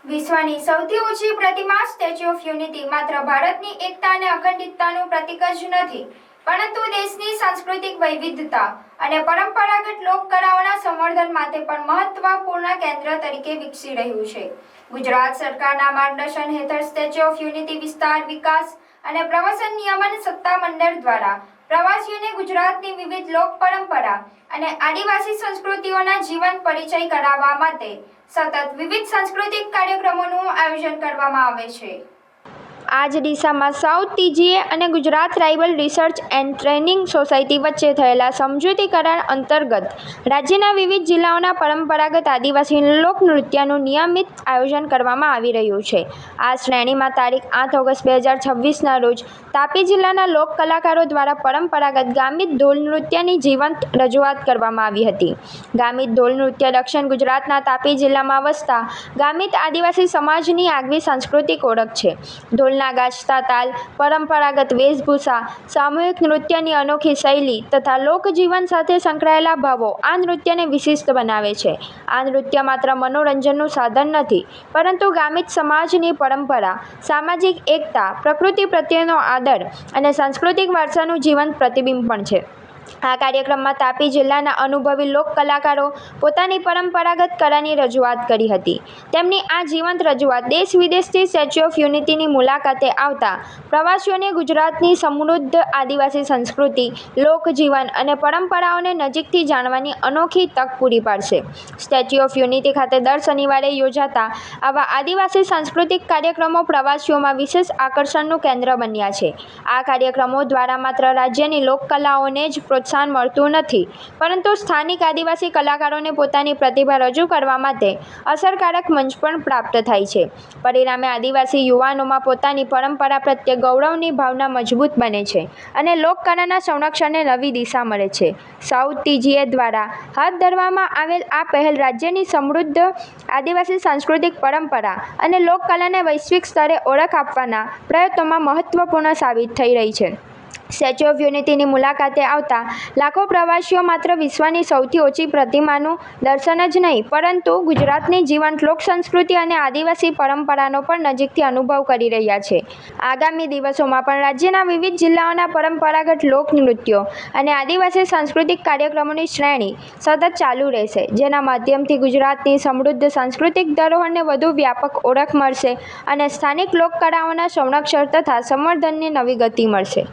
વિશ્વની સૌથી ઊંચી પ્રતિમા સ્ટેચ્યુ ઓફ યુનિટી માત્ર ભારતની એકતા અને અખંડિતતાનું પ્રતીક જ નથી, પરંતુ દેશની સાંસ્કૃતિક વૈવિધ્યતા અને પરંપરાગત લોકકળાઓના સંવર્ધન માટે પણ મહત્વપૂર્ણ કેન્દ્ર તરીકે વિકસી રહ્યું છે. ગુજરાત સરકારના માર્ગદર્શન હેઠળ સ્ટેચ્યુ ઓફ યુનિટી વિસ્તાર વિકાસ અને પ્રવાસન નિયમન સત્તામંડળ દ્વારા પ્રવાસીઓને ગુજરાતની વિવિધ લોક પરંપરા અને આદિવાસી સંસ્કૃતિઓના જીવંત પરિચય કરાવવા માટે સતત વિવિધ સાંસ્કૃતિક કાર્યક્રમોનું આયોજન કરવામાં આવે છે. આ જ દિશામાં સાઉથ ટીજીએ અને Gujarat tribal research and training society વચ્ચે થયેલા સમજૂતી કરાર અંતર્ગત રાજ્યના વિવિધ જિલ્લાઓના પરંપરાગત આદિવાસી લોકનૃત્યનું નિયમિત આયોજન કરવામાં આવી રહ્યું છે. આ શ્રેણીમાં તારીખ 8 ઓગસ્ટ 2026ના રોજ તાપી જિલ્લાના લોક કલાકારો દ્વારા પરંપરાગત ગામિત ઢોલ નૃત્યની જીવંત રજૂઆત કરવામાં આવી હતી. ગામિત ઢોલ નૃત્ય દક્ષિણ ગુજરાતના તાપી જિલ્લામાં વસતા ગામિત આદિવાસી સમાજની આગવી સાંસ્કૃતિક ઓળખ છે. ઢોલના ગાજતા તાલ, પરંપરાગત વેશભૂષા, સામૂહિક નૃત્યની અનોખી શૈલી તથા લોકજીવન સાથે સંકળાયેલા ભાવો આ નૃત્યને વિશિષ્ટ બનાવે છે. આ નૃત્ય માત્ર મનોરંજનનું સાધન નથી, પરંતુ ગામિત સમાજની પરંપરા, સામાજિક એકતા, પ્રકૃતિ પ્રત્યેનો આદર અને સાંસ્કૃતિક વારસાનું જીવંત પ્રતિબિંબ પણ છે. આ કાર્યક્રમમાં તાપી જિલ્લાના અનુભવી લોક કલાકારો પોતાની પરંપરાગત કલાની રજૂઆત કરી હતી. તેમની આ જીવંત રજૂઆત દેશ વિદેશથી સ્ટેચ્યુ ઓફ યુનિટીની મુલાકાતે આવતા પ્રવાસીઓને ગુજરાતની સમૃદ્ધ આદિવાસી સંસ્કૃતિ, લોકજીવન અને પરંપરાઓને નજીકથી જાણવાની અનોખી તક પૂરી પાડશે. સ્ટેચ્યુ ઓફ યુનિટી ખાતે દર શનિવારે યોજાતા આવા આદિવાસી સાંસ્કૃતિક કાર્યક્રમો પ્રવાસીઓમાં વિશેષ આકર્ષણનું કેન્દ્ર બન્યા છે. આ કાર્યક્રમો દ્વારા માત્ર રાજ્યની લોકકલાઓને જ પ્રોત્સાહન મળતું નથી, પરંતુ સ્થાનિક આદિવાસી કલાકારોને પોતાની પ્રતિભા રજૂ કરવા માટે અસરકારક મંચ પણ પ્રાપ્ત થાય છે. પરિણામે આદિવાસી યુવાનોમાં પોતાની પરંપરા પ્રત્યે ગૌરવની ભાવના મજબૂત બને છે અને લોકકલાના સંરક્ષણને નવી દિશા મળે છે. સાઉથ ટીજીએ દ્વારા હાથ ધરવામાં આવેલ આ પહેલ રાજ્યની સમૃદ્ધ આદિવાસી સાંસ્કૃતિક પરંપરા અને લોકકલાને વૈશ્વિક સ્તરે ઓળખ આપવાના પ્રયત્નોમાં મહત્વપૂર્ણ સાબિત થઈ રહી છે. સ્ટેચ્યુ ઓફ યુનિટીની મુલાકાતે આવતા લાખો પ્રવાસીઓ માત્ર વિશ્વની સૌથી ઊંચી પ્રતિમાનું દર્શન જ નહીં, પરંતુ ગુજરાતની જીવંત લોકસંસ્કૃતિ અને આદિવાસી પરંપરાનો પણ નજીકથી અનુભવ કરી રહ્યા છે. આગામી દિવસોમાં પણ રાજ્યના વિવિધ જિલ્લાઓના પરંપરાગત લોકનૃત્યો અને આદિવાસી સાંસ્કૃતિક કાર્યક્રમોની શ્રેણી સતત ચાલુ રહેશે, જેના માધ્યમથી ગુજરાતની સમૃદ્ધ સાંસ્કૃતિક ધરોહરને વધુ વ્યાપક ઓળખ મળશે અને સ્થાનિક લોકકળાઓના સંરક્ષણ તથા સંવર્ધનને નવી ગતિ મળશે.